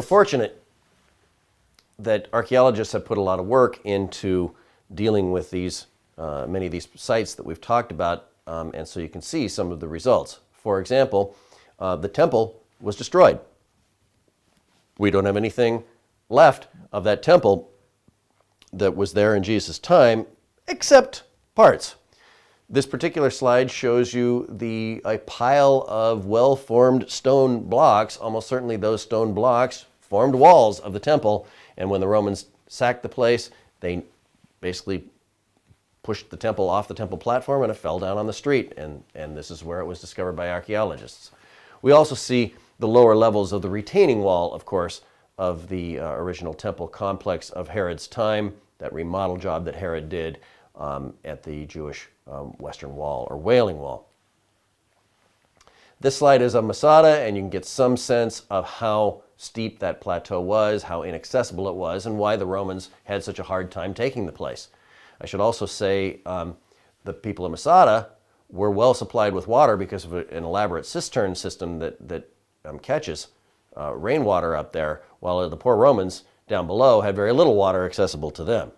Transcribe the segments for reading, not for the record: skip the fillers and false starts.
fortunate that archaeologists have put a lot of work into dealing with these many of these sites that we've talked about, and so you can see some of the results. For example, the temple was destroyed. We don't have anything left of that temple that was there in Jesus' time, except parts. This particular slide shows you a pile of well-formed stone blocks. Almost certainly those stone blocks formed walls of the temple, and when the Romans sacked the place, they basically pushed the temple off the temple platform and it fell down on the street, and this is where it was discovered by archaeologists. We also see the lower levels of the retaining wall, of course, of the original temple complex of Herod's time, that remodel job that Herod did at the Jewish Western Wall, or Wailing Wall. This slide is of Masada, and you can get some sense of how steep that plateau was, how inaccessible it was, and why the Romans had such a hard time taking the place. I should also say the people of Masada were well supplied with water because of an elaborate cistern system that catches rainwater up there, while the poor Romans down below had very little water accessible to them.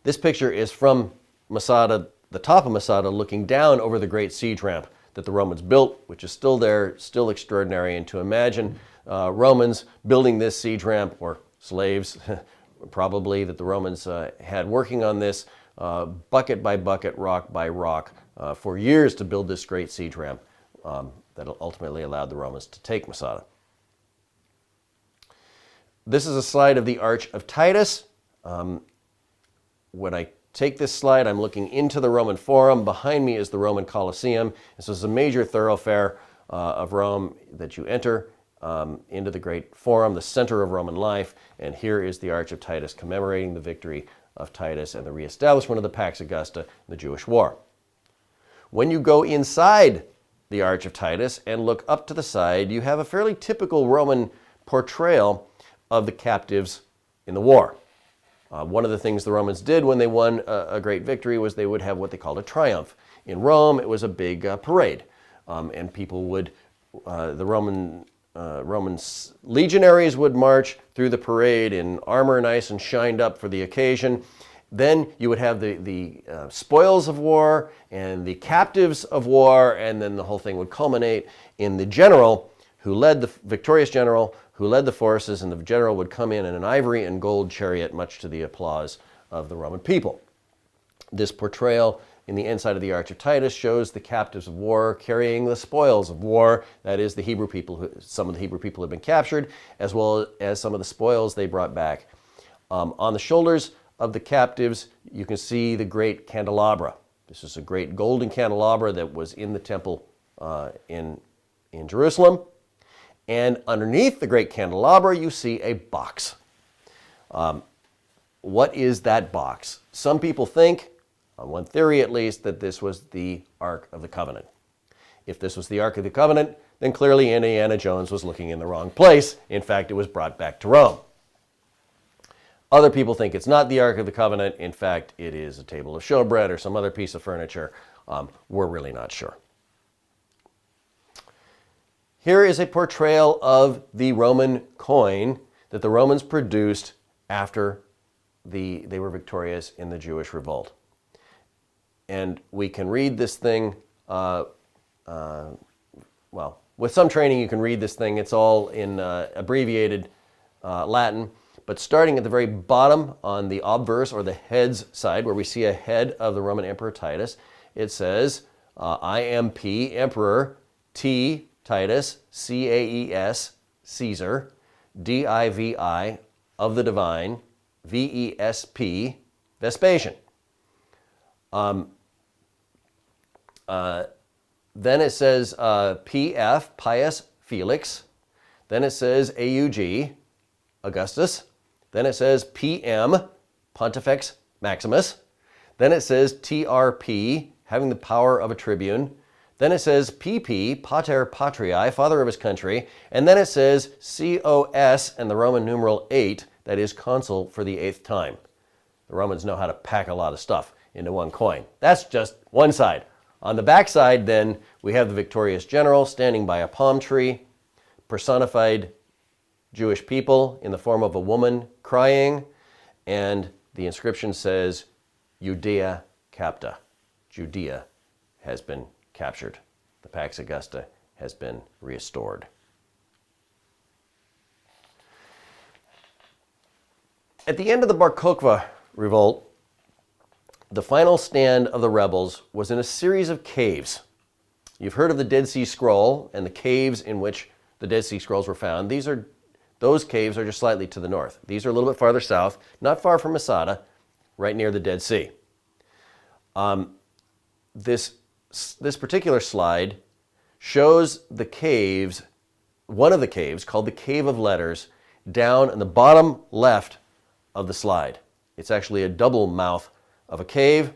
This picture is from Masada, the top of Masada, looking down over the great siege ramp that the Romans built, which is still there, still extraordinary. And to imagine Romans building this siege ramp, or slaves probably that the Romans had working on this bucket by bucket, rock by rock, for years to build this great siege ramp that ultimately allowed the Romans to take Masada. This is a slide of the Arch of Titus. When I take this slide, I'm looking into the Roman Forum. Behind me is the Roman Colosseum. This is a major thoroughfare of Rome that you enter into the great Forum, the center of Roman life. And here is the Arch of Titus, commemorating the victory of Titus and the reestablishment of the Pax Augusta in the Jewish War. When you go inside the Arch of Titus and look up to the side, you have a fairly typical Roman portrayal of the captives in the war. One of the things the Romans did when they won a great victory was they would have what they called a triumph. In Rome, it was a big parade, and people would, the Roman legionaries would march through the parade in armor nice and shined up for the occasion. Then you would have the spoils of war and the captives of war, and then the whole thing would culminate in the general who led the victorious general who led the forces, and the general would come in an ivory and gold chariot, much to the applause of the Roman people. This portrayal in the inside of the Arch of Titus shows the captives of war carrying the spoils of war, that is the Hebrew people, some of the Hebrew people had been captured, as well as some of the spoils they brought back. On the shoulders of the captives, you can see the great candelabra. This is a great golden candelabra that was in the temple in Jerusalem. And underneath the great candelabra, you see a box. What is that box? Some people think, on one theory at least, that this was the Ark of the Covenant. If this was the Ark of the Covenant, then clearly Indiana Jones was looking in the wrong place. In fact, it was brought back to Rome. Other people think it's not the Ark of the Covenant. In fact, it is a table of showbread or some other piece of furniture. We're really not sure. Here is a portrayal of the Roman coin that the Romans produced after they were victorious in the Jewish revolt. And we can read this thing, well, with some training you can read this thing. It's all in abbreviated Latin. But starting at the very bottom on the obverse, or the heads side, where we see a head of the Roman Emperor Titus, it says, I am P, Emperor, T, Titus, C-A-E-S, Caesar, D-I-V-I, of the divine, V-E-S-P, Vespasian. Then it says P-F, Pius Felix. Then it says A-U-G, Augustus. Then it says P-M, Pontifex Maximus. Then it says T-R-P, having the power of a tribune. Then it says PP, Pater Patriae, father of his country. And then it says COS and the Roman numeral 8, that is consul for the 8th time. The Romans know how to pack a lot of stuff into one coin. That's just one side. On the back side, then, we have the victorious general standing by a palm tree, personified Jewish people in the form of a woman crying, and the inscription says, Judaea capta. Judea has been captured. The Pax Augusta has been restored. At the end of the Bar Kokhba revolt, the final stand of the rebels was in a series of caves. You've heard of the Dead Sea Scroll and the caves in which the Dead Sea Scrolls were found. Those caves are just slightly to the north. These are a little bit farther south, not far from Masada, right near the Dead Sea. This particular slide shows the caves, one of the caves called the Cave of Letters, down in the bottom left of the slide. It's actually a double mouth of a cave,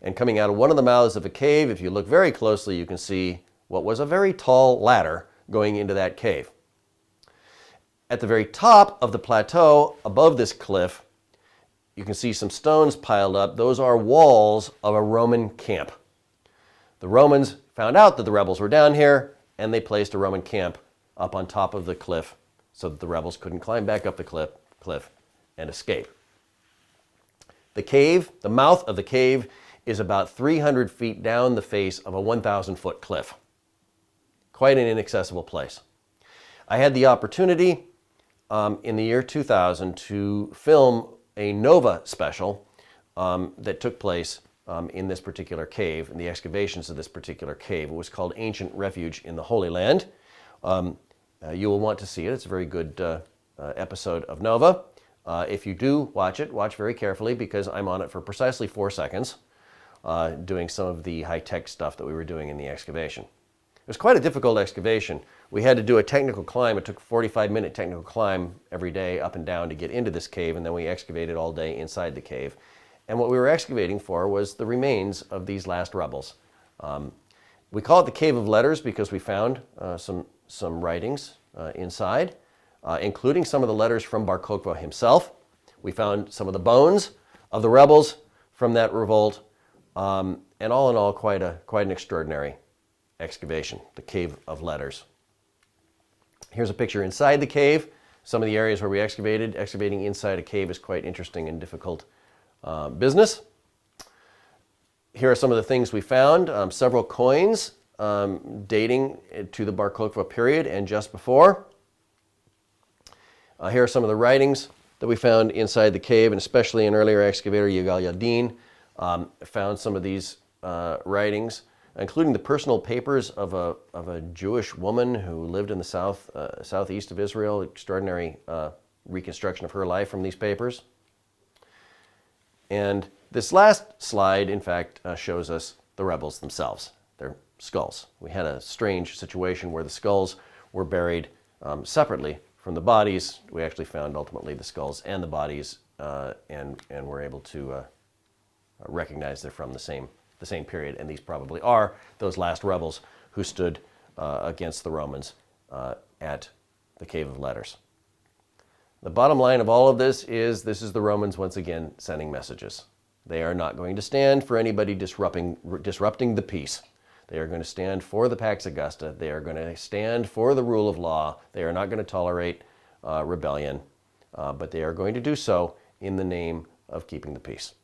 and coming out of one of the mouths of a cave, if you look very closely, you can see what was a very tall ladder going into that cave. At the very top of the plateau above this cliff, you can see some stones piled up. Those are walls of a Roman camp. The Romans found out that the rebels were down here, and they placed a Roman camp up on top of the cliff so that the rebels couldn't climb back up the cliff and escape. The cave, the mouth of the cave, is about 300 feet down the face of a 1,000-foot cliff. Quite an inaccessible place. I had the opportunity in the year 2000 to film a Nova special that took place in this particular cave, in the excavations of this particular cave. It was called Ancient Refuge in the Holy Land. You will want to see it. It's a very good episode of Nova. If you do watch it, watch very carefully because I'm on it for precisely 4 seconds doing some of the high-tech stuff that we were doing in the excavation. It was quite a difficult excavation. We had to do a technical climb. It took a 45-minute technical climb every day up and down to get into this cave, and then we excavated all day inside the cave. And what we were excavating for was the remains of these last rebels. We call it the Cave of Letters because we found some writings inside, including some of the letters from Bar Kokhba himself. We found some of the bones of the rebels from that revolt, and all in all, quite an extraordinary excavation, the Cave of Letters. Here's a picture inside the cave. Some of the areas where we excavated. Excavating inside a cave is quite interesting and difficult business. Here are some of the things we found. Several coins dating to the Bar Kokhba period and just before. Here are some of the writings that we found inside the cave, and especially an earlier excavator, Yigal Yadin, found some of these writings, including the personal papers of a Jewish woman who lived in the southeast of Israel. Extraordinary reconstruction of her life from these papers. And this last slide, in fact, shows us the rebels themselves, their skulls. We had a strange situation where the skulls were buried separately from the bodies. We actually found ultimately the skulls and the bodies, and were able to recognize they're from the same period, and these probably are those last rebels who stood against the Romans at the Cave of Letters. The bottom line of all of this is the Romans once again sending messages. They are not going to stand for anybody disrupting the peace. They are going to stand for the Pax Augusta. They are going to stand for the rule of law. They are not going to tolerate rebellion, but they are going to do so in the name of keeping the peace.